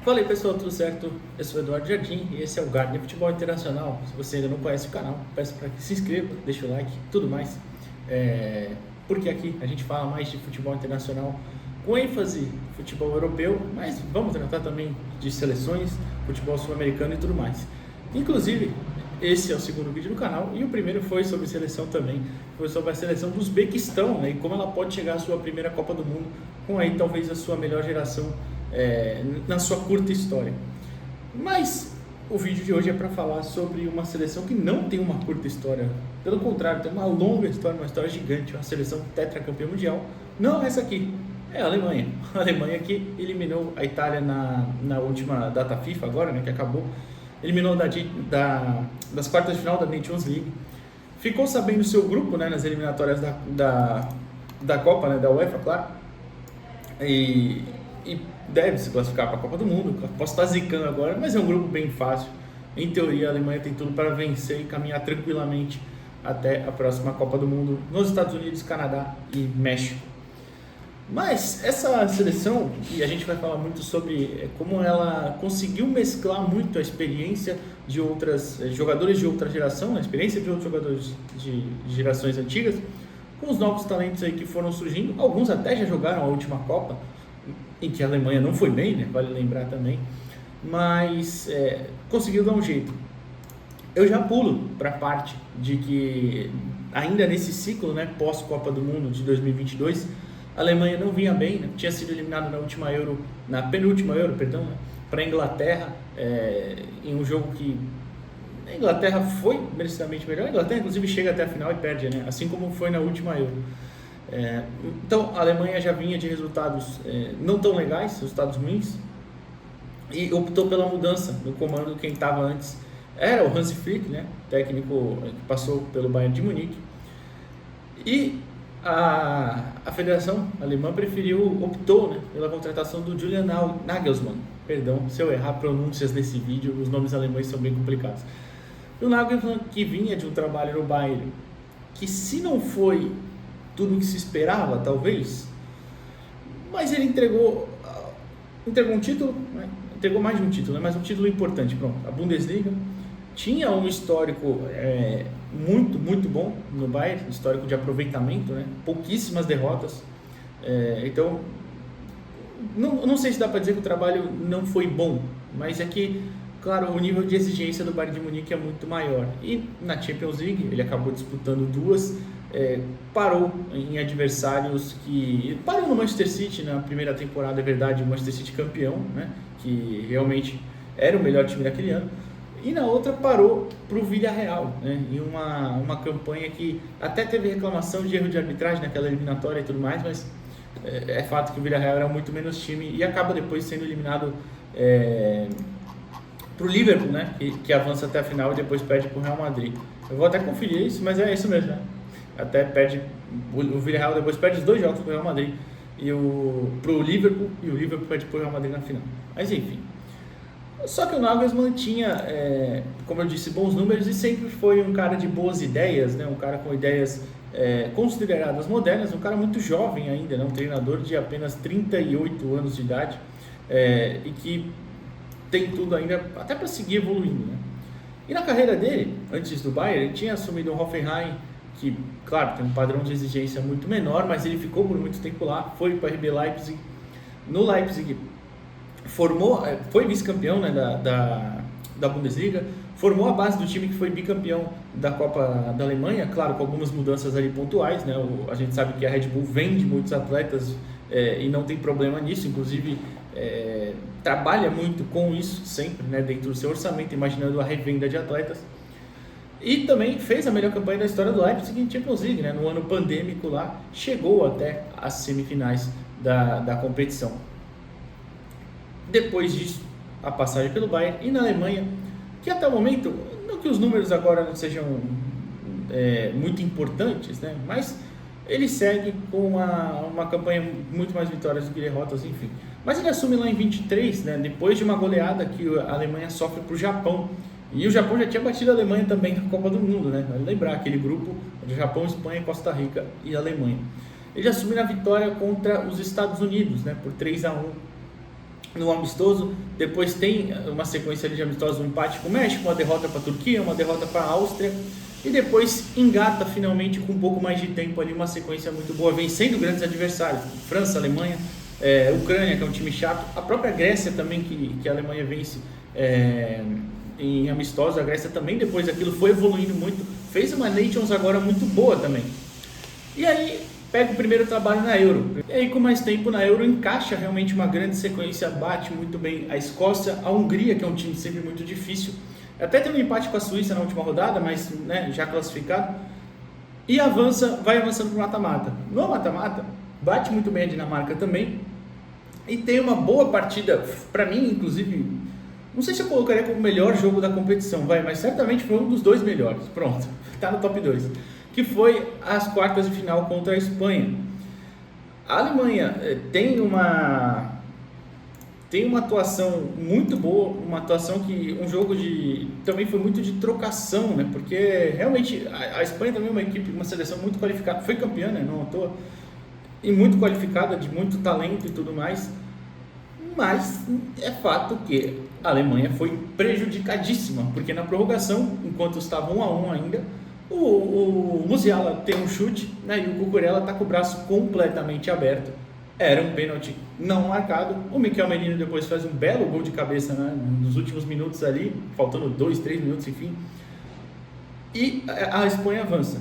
Fala aí pessoal, tudo certo? Eu sou o Eduardo Jardim e esse é o Gardner Futebol Internacional. Se você ainda não conhece o canal, peço para que se inscreva, deixe o like, tudo mais. Porque aqui a gente fala mais de futebol internacional com ênfase futebol europeu, mas vamos tratar também de seleções, futebol sul-americano e tudo mais. Inclusive, esse é o segundo vídeo do canal e o primeiro foi sobre seleção também. Foi sobre a seleção do Uzbequistão, né, e como ela pode chegar à sua primeira Copa do Mundo com aí talvez a sua melhor geração na sua curta história. Mas o vídeo de hoje é para falar sobre uma seleção que não tem uma curta história, pelo contrário, tem uma longa história, uma história gigante, uma seleção tetracampeã mundial. Não essa aqui, é a Alemanha. A Alemanha que eliminou a Itália na última data FIFA agora, né, que acabou, eliminou das quartas de final da Nations League. Ficou sabendo o seu grupo, né, nas eliminatórias da Copa, né, da UEFA, claro, e deve se classificar para a Copa do Mundo. Posso estar zicando agora, mas é um grupo bem fácil. Em teoria, a Alemanha tem tudo para vencer e caminhar tranquilamente até a próxima Copa do Mundo nos Estados Unidos, Canadá e México. Mas essa seleção, e a gente vai falar muito sobre como ela conseguiu mesclar muito a experiência de outras jogadores de outra geração, a experiência de outros jogadores de gerações antigas, com os novos talentos aí que foram surgindo. Alguns até já jogaram a última Copa, em que a Alemanha não foi bem, né? Vale lembrar também, mas conseguiu dar um jeito. Eu já pulo para a parte de que ainda nesse ciclo, né, pós-Copa do Mundo de 2022, a Alemanha não vinha bem, né? Tinha sido eliminada na penúltima Euro, perdão, né, para a Inglaterra, em um jogo que a Inglaterra foi merecidamente melhor. A Inglaterra inclusive chega até a final e perde, né? Assim como foi na última Euro. Então a Alemanha já vinha de resultados não tão legais, resultados ruins, e optou pela mudança no comando. Quem estava antes era o Hansi Flick, né, técnico que passou pelo Bayern de Munique, e a federação alemã optou, né, pela contratação do Julian Nagelsmann. Perdão se eu errar pronúncias nesse vídeo, os nomes alemães são bem complicados. O Nagelsmann, que vinha de um trabalho no Bayern que, se não foi tudo o que se esperava, talvez, mas ele entregou um título, né? Entregou mais de um título, né? Mas um título importante, pronto. A Bundesliga tinha um histórico muito, muito bom no Bayern, histórico de aproveitamento, né? Pouquíssimas derrotas, então não sei se dá para dizer que o trabalho não foi bom, mas é que, claro, o nível de exigência do Bayern de Munique é muito maior. E na Champions League ele acabou disputando duas, parou em adversários que... Parou no Manchester City na primeira temporada, é verdade, o Manchester City campeão, né, que realmente era o melhor time daquele ano. E na outra parou para o Villarreal, né, em uma campanha que até teve reclamação de erro de arbitragem naquela eliminatória e tudo mais, mas é fato que o Villarreal era muito menos time e acaba depois sendo eliminado para o Liverpool, né, que avança até a final e depois perde para o Real Madrid. Eu vou até conferir isso, mas é isso mesmo, né? Até perde, o Villarreal depois perde os 2 jogos para o Real Madrid para o Liverpool, e o Liverpool perde para o Real Madrid na final. Mas enfim, só que o Nagelsmann tinha, como eu disse, bons números e sempre foi um cara de boas ideias, né? Um cara com ideias consideradas modernas, um cara muito jovem ainda, né? Um treinador de apenas 38 anos de idade, e que tem tudo ainda até para seguir evoluindo, né? E na carreira dele, antes do Bayern, ele tinha assumido o Hoffenheim, que, claro, tem um padrão de exigência muito menor, mas ele ficou por muito tempo lá, foi para o RB Leipzig. No Leipzig foi vice-campeão, né, da Bundesliga, formou a base do time que foi bicampeão da Copa da Alemanha, claro, com algumas mudanças ali pontuais, né? A gente sabe que a Red Bull vende muitos atletas e não tem problema nisso, inclusive trabalha muito com isso sempre, né, dentro do seu orçamento, imaginando a revenda de atletas. E também fez a melhor campanha da história do Leipzig em Champions League, né? No ano pandêmico lá, chegou até as semifinais da competição. Depois disso, a passagem pelo Bayern e na Alemanha, que até o momento, não que os números agora não sejam muito importantes, né? Mas ele segue com uma campanha muito mais vitórias do que derrotas, enfim. Mas ele assume lá em 23, né? Depois de uma goleada que a Alemanha sofre para o Japão. E o Japão já tinha batido a Alemanha também na Copa do Mundo, né? Vale lembrar, aquele grupo de Japão, Espanha, Costa Rica e Alemanha. Ele assume na vitória contra os Estados Unidos, né? Por 3-1 no amistoso, depois tem uma sequência de amistosos, um empate com o México, uma derrota para a Turquia, uma derrota para a Áustria, e depois engata finalmente com um pouco mais de tempo ali, uma sequência muito boa, vencendo grandes adversários, França, Alemanha, Ucrânia, que é um time chato, a própria Grécia também, que a Alemanha vence em amistosos, a Grécia também depois daquilo foi evoluindo muito, fez uma Nations agora muito boa também. E aí pega o primeiro trabalho na Euro. E aí com mais tempo na Euro encaixa realmente uma grande sequência, bate muito bem a Escócia, a Hungria, que é um time sempre muito difícil. Até tem um empate com a Suíça na última rodada, mas né, já classificado. E vai avançando para o mata-mata. No mata-mata, bate muito bem a Dinamarca também. E tem uma boa partida, para mim inclusive, não sei se eu colocaria como o melhor jogo da competição, mas certamente foi um dos dois melhores. Pronto, está no top 2. Que foi as quartas de final contra a Espanha. A Alemanha tem uma atuação muito boa, uma atuação que um jogo também foi muito de trocação, né? Porque realmente a Espanha também é uma equipe, uma seleção muito qualificada, foi campeã, né? Não à toa, e muito qualificada, de muito talento e tudo mais. Mas é fato que a Alemanha foi prejudicadíssima, porque na prorrogação, enquanto estava 1-1 ainda, o Musiala tem um chute, né, e o Cucurella está com o braço completamente aberto. Era um pênalti não marcado. O Mikel Merino depois faz um belo gol de cabeça, né, nos últimos minutos ali, faltando 2, 3 minutos, enfim. E a Espanha avança.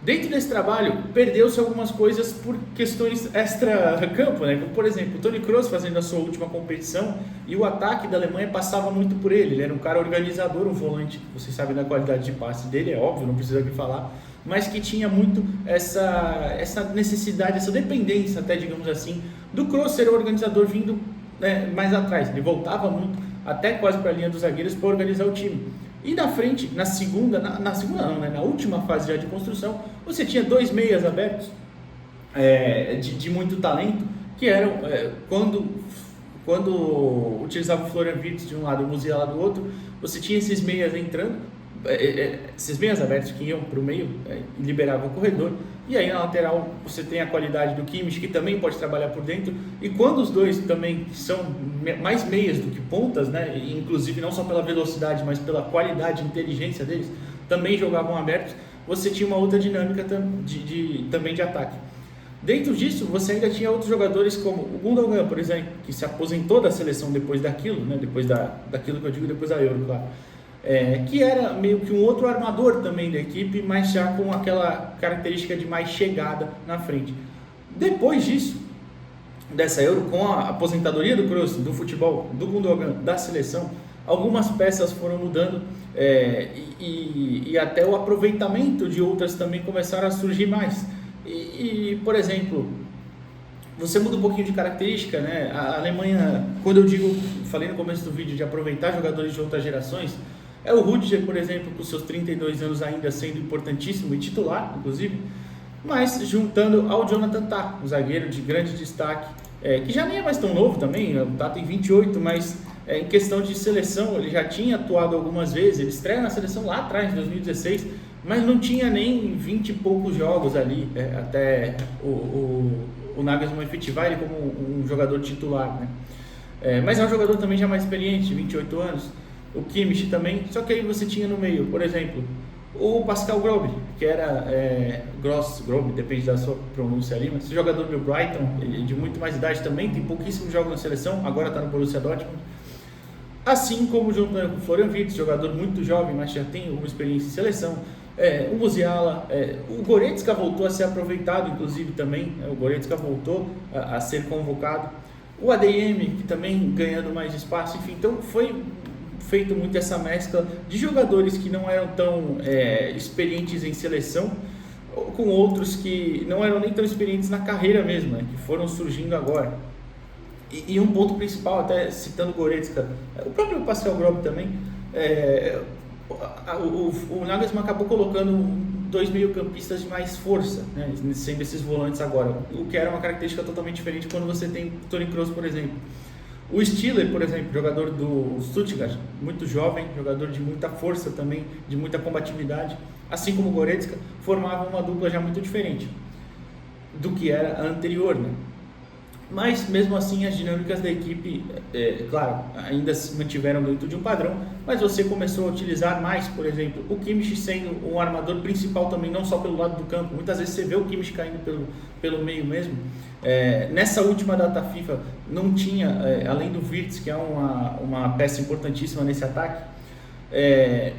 Dentro desse trabalho, perdeu-se algumas coisas por questões extra-campo, né? Como, por exemplo, o Toni Kroos fazendo a sua última competição e o ataque da Alemanha passava muito por ele. Ele era um cara organizador, um volante, vocês sabem da qualidade de passe dele, é óbvio, não precisa aqui falar, mas que tinha muito essa necessidade, essa dependência até, digamos assim, do Kroos ser o organizador vindo mais atrás. Ele voltava muito, até quase para a linha dos zagueiros, para organizar o time. E na frente, na última fase já de construção, você tinha 2 meias abertos de muito talento, que eram, quando utilizava o Florian Wirtz de um lado e o Musiala do outro, você tinha esses meias entrando, esses meias abertos que iam para o meio, e liberavam o corredor, e aí na lateral você tem a qualidade do Kimmich, que também pode trabalhar por dentro, e quando os dois também são mais meias do que pontas, né, inclusive não só pela velocidade, mas pela qualidade e inteligência deles, também jogavam abertos, você tinha uma outra dinâmica também de ataque. Dentro disso, você ainda tinha outros jogadores como o Gundogan, por exemplo, que se aposentou da seleção depois daquilo, né, daquilo que eu digo, depois da Euro, claro. Que era meio que um outro armador também da equipe, mas já com aquela característica de mais chegada na frente. Depois disso, dessa Euro, com a aposentadoria do Kroos, do futebol, do Gundogan, da seleção, algumas peças foram mudando e até o aproveitamento de outras também começaram a surgir mais. Por exemplo, você muda um pouquinho de característica, né? A Alemanha, quando eu falei no começo do vídeo de aproveitar jogadores de outras gerações, o Rüdiger, por exemplo, com seus 32 anos ainda sendo importantíssimo e titular, inclusive, mas juntando ao Jonathan Tah, um zagueiro de grande destaque, que já nem é mais tão novo também, o Tah tem 28, mas em questão de seleção, ele já tinha atuado algumas vezes, ele estreia na seleção lá atrás, em 2016, mas não tinha nem 20 e poucos jogos ali, até o Nagelsmann efetivar ele como um jogador titular, né? Mas é um jogador também já mais experiente, 28 anos, o Kimmich também, só que aí você tinha no meio, por exemplo, o Pascal Grobe, que era Grobe, depende da sua pronúncia ali, mas esse jogador do Brighton, de muito mais idade também, tem pouquíssimos jogos na seleção, agora está no Borussia Dortmund, assim como juntando com o Florian Wirtz, jogador muito jovem, mas já tem alguma experiência em seleção, o Musiala, o Goretzka voltou a ser aproveitado, inclusive também, o Goretzka voltou a ser convocado, o ADM, que também ganhando mais espaço, enfim, então foi feito muito essa mescla de jogadores que não eram tão experientes em seleção, com outros que não eram nem tão experientes na carreira mesmo, né, que foram surgindo agora. E um ponto principal, até citando o Goretzka, o próprio Pascal Grobe também, o Nagelsmann acabou colocando 2 meio-campistas de mais força, né, sendo esses volantes agora, o que era uma característica totalmente diferente quando você tem Toni Kroos, por exemplo. O Stiller, por exemplo, jogador do Stuttgart, muito jovem, jogador de muita força também, de muita combatividade, assim como o Goretzka, formavam uma dupla já muito diferente do que era a anterior, né? Mas mesmo assim as dinâmicas da equipe, claro, ainda se mantiveram dentro de um padrão, mas você começou a utilizar mais, por exemplo, o Kimmich sendo um armador principal também, não só pelo lado do campo. Muitas vezes você vê o Kimmich caindo pelo meio mesmo. Nessa última data FIFA não tinha, além do Wirtz, que é uma peça importantíssima nesse ataque,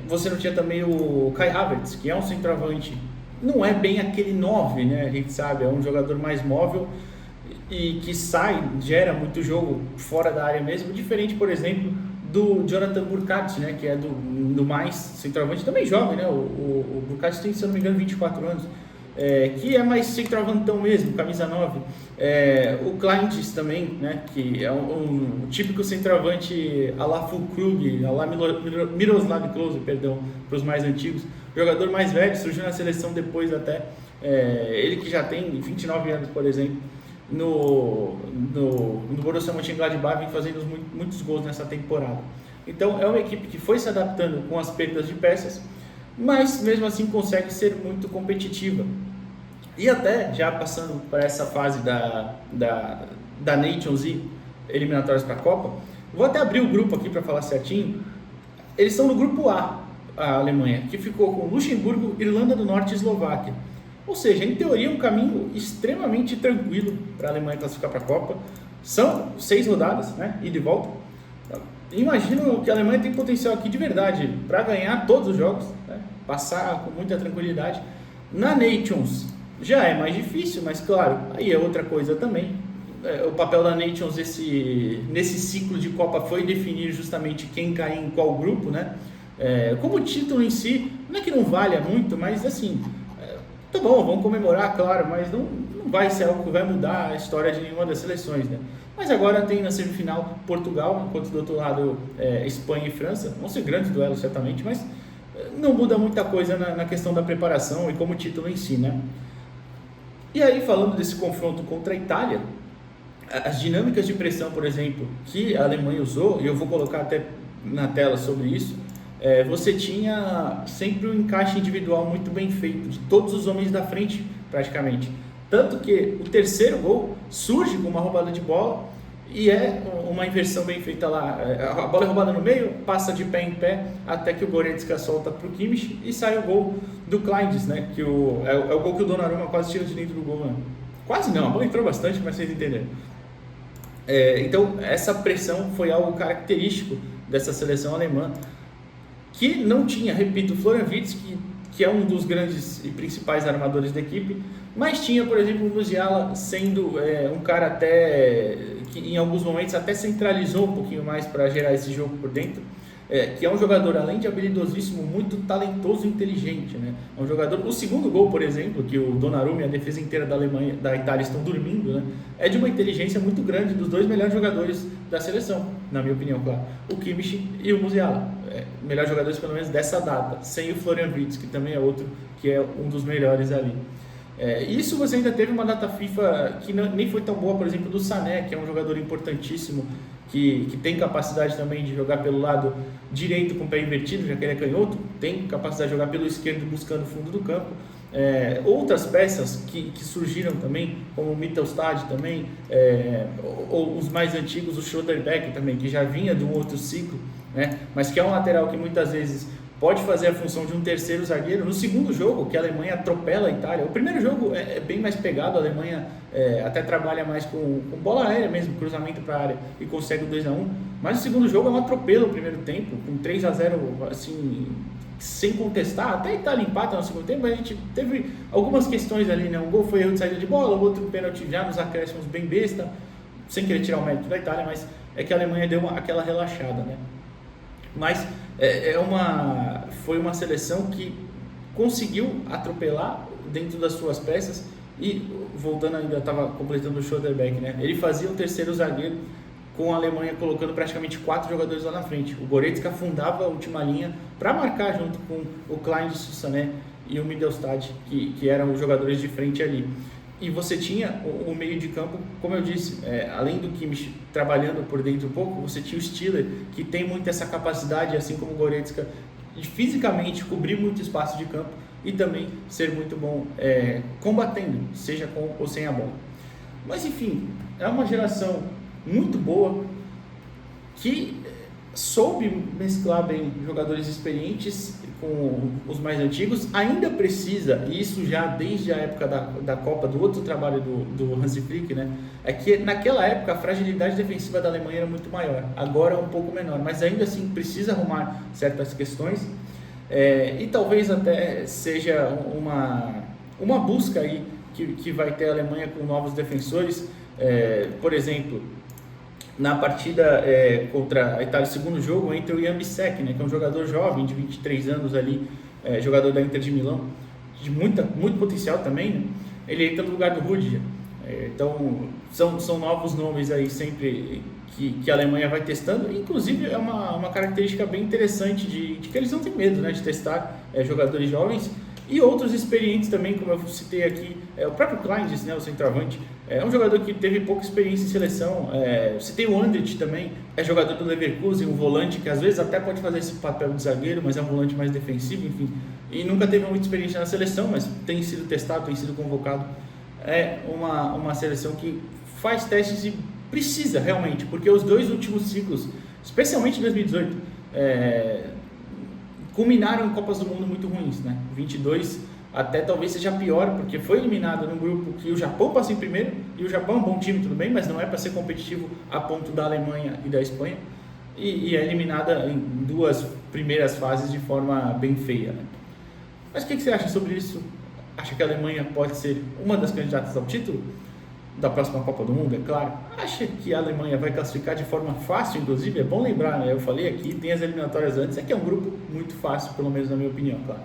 você não tinha também o Kai Havertz, que é um centroavante, não é bem aquele 9, né? A gente sabe, é um jogador mais móvel e que gera muito jogo fora da área mesmo, diferente, por exemplo, do Jonathan Burkhardt, né, que é do mais centroavante, também jovem, né, o Burkhardt tem, se eu não me engano, 24 anos, que é mais centroavantão mesmo, camisa 9, o Kleintz também, né, que é um típico centroavante à la Füllkrug, à la Miroslav Klose, perdão, para os mais antigos, jogador mais velho, surgiu na seleção depois até, ele que já tem 29 anos, por exemplo, no Borussia Mönchengladbach, vem fazendo muitos gols nessa temporada. Então é uma equipe que foi se adaptando com as perdas de peças, mas mesmo assim consegue ser muito competitiva. E até já passando para essa fase da Nations e eliminatórias para a Copa, vou até abrir o grupo aqui para falar certinho. Eles estão no grupo A Alemanha, que ficou com Luxemburgo, Irlanda do Norte e Eslováquia. Ou seja, em teoria, um caminho extremamente tranquilo para a Alemanha classificar para a Copa. São 6 rodadas, né? Ida e volta. Imagino que a Alemanha tem potencial aqui de verdade para ganhar todos os jogos, né? Passar com muita tranquilidade. Na Nations já é mais difícil, mas claro, aí é outra coisa também. O papel da Nations nesse ciclo de Copa foi definir justamente quem cai em qual grupo, né? Como o título em si, não é que não valha muito, mas assim... Tá bom, vamos comemorar, claro, mas não vai ser algo que vai mudar a história de nenhuma das seleções, né? Mas agora tem na semifinal Portugal, enquanto do outro lado Espanha e França. Vão ser grandes duelos, certamente, mas não muda muita coisa na questão da preparação e como título em si, né? E aí, falando desse confronto contra a Itália, as dinâmicas de pressão, por exemplo, que a Alemanha usou, e eu vou colocar até na tela sobre isso, você tinha sempre um encaixe individual muito bem feito, de todos os homens da frente, praticamente. Tanto que o terceiro gol surge com uma roubada de bola e é uma inversão bem feita lá. A bola é roubada no meio, passa de pé em pé, até que o Goretzka solta para o Kimmich e sai o gol do Kleintz, né? Que é o gol que o Donnarumma quase tira de dentro do gol, né? Quase não, a bola entrou bastante, mas vocês entenderam. Então, essa pressão foi algo característico dessa seleção alemã, que não tinha, repito, o Florian Wirtz, que é um dos grandes e principais armadores da equipe, mas tinha, por exemplo, o Musiala sendo um cara até que em alguns momentos até centralizou um pouquinho mais para gerar esse jogo por dentro, que é um jogador, além de habilidosíssimo, muito talentoso e inteligente, né? É um jogador, o segundo gol, por exemplo, que o Donnarumma e a defesa inteira da Itália estão dormindo, né? É de uma inteligência muito grande dos dois melhores jogadores da seleção, na minha opinião, claro, o Kimmich e o Musiala, melhores jogadores pelo menos dessa data, sem o Florian Wirtz, que também é outro que é um dos melhores ali. Isso você ainda teve uma data FIFA que nem foi tão boa, por exemplo, do Sané, que é um jogador importantíssimo, que tem capacidade também de jogar pelo lado direito com o pé invertido, já que ele é canhoto, tem capacidade de jogar pelo esquerdo buscando o fundo do campo. Outras peças que surgiram também, como o Mittelstadt também, ou os mais antigos, o Schlotterbeck também, que já vinha de um outro ciclo, né? Mas que é um lateral que muitas vezes pode fazer a função de um terceiro zagueiro. No segundo jogo, que a Alemanha atropela a Itália, o primeiro jogo é bem mais pegado, a Alemanha até trabalha mais com bola aérea mesmo, cruzamento para a área, e consegue o 2-1, mas o segundo jogo é um atropelo no primeiro tempo, com 3-0, assim, sem contestar. Até a Itália empata no segundo tempo, mas a gente teve algumas questões ali, né? Um gol foi erro de saída de bola, o outro pênalti já nos acréscimos bem besta, sem querer tirar o mérito da Itália, mas é que a Alemanha deu aquela relaxada, né? Mas foi uma seleção que conseguiu atropelar dentro das suas peças. E voltando, ainda estava completando o Schlotterbeck, né? Ele fazia o terceiro zagueiro com a Alemanha colocando praticamente 4 jogadores lá na frente. O Goretzka afundava a última linha para marcar junto com o Kleintz, o Sané e o Mittelstadt, que eram os jogadores de frente ali. E você tinha o meio de campo, como eu disse, além do Kimmich trabalhando por dentro um pouco, você tinha o Stiller, que tem muito essa capacidade, assim como o Goretzka, de fisicamente cobrir muito espaço de campo e também ser muito bom combatendo, seja com ou sem a bola. Mas enfim, é uma geração muito boa que soube mesclar bem jogadores experientes com os mais antigos. Ainda precisa, e isso já desde a época da Copa, do outro trabalho do Hansi Flick, né? É que naquela época a fragilidade defensiva da Alemanha era muito maior, agora é um pouco menor, mas ainda assim precisa arrumar certas questões, e talvez até seja uma busca aí que vai ter a Alemanha com novos defensores. Por exemplo, na partida contra a Itália, segundo jogo, entra o Jan Bissek, né, que é um jogador jovem de 23 anos ali, jogador da Inter de Milão, de muito potencial também, né? Ele entra no lugar do Rudiger. Então são novos nomes aí sempre que a Alemanha vai testando. Inclusive é uma característica bem interessante de que eles não têm medo, né, de testar jogadores jovens e outros experientes também, como eu citei aqui, o próprio Kleins, né, o centroavante, é um jogador que teve pouca experiência em seleção. Citei o Andrich também, é jogador do Leverkusen, um volante que às vezes até pode fazer esse papel de zagueiro, mas é um volante mais defensivo, enfim, e nunca teve muita experiência na seleção, mas tem sido testado, tem sido convocado. É uma seleção que faz testes e precisa realmente, porque os dois últimos ciclos, especialmente em 2018, culminaram em Copas do Mundo muito ruins, né? 22 até talvez seja pior, porque foi eliminado num grupo que o Japão passa em primeiro, e o Japão é um bom time, tudo bem, mas não é para ser competitivo a ponto da Alemanha e da Espanha, e é eliminada em duas primeiras fases de forma bem feia, né? Mas o que você acha sobre isso? Acha que a Alemanha pode ser uma das candidatas ao título da próxima Copa do Mundo, é claro? Acha que a Alemanha vai classificar de forma fácil, inclusive? É bom lembrar, né? Eu falei aqui, tem as eliminatórias antes, é que é um grupo muito fácil, pelo menos na minha opinião, claro.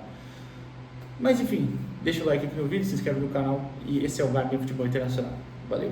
Mas enfim, deixa o like aqui no vídeo, se inscreve no canal, e esse é o Garden Futebol Internacional. Valeu!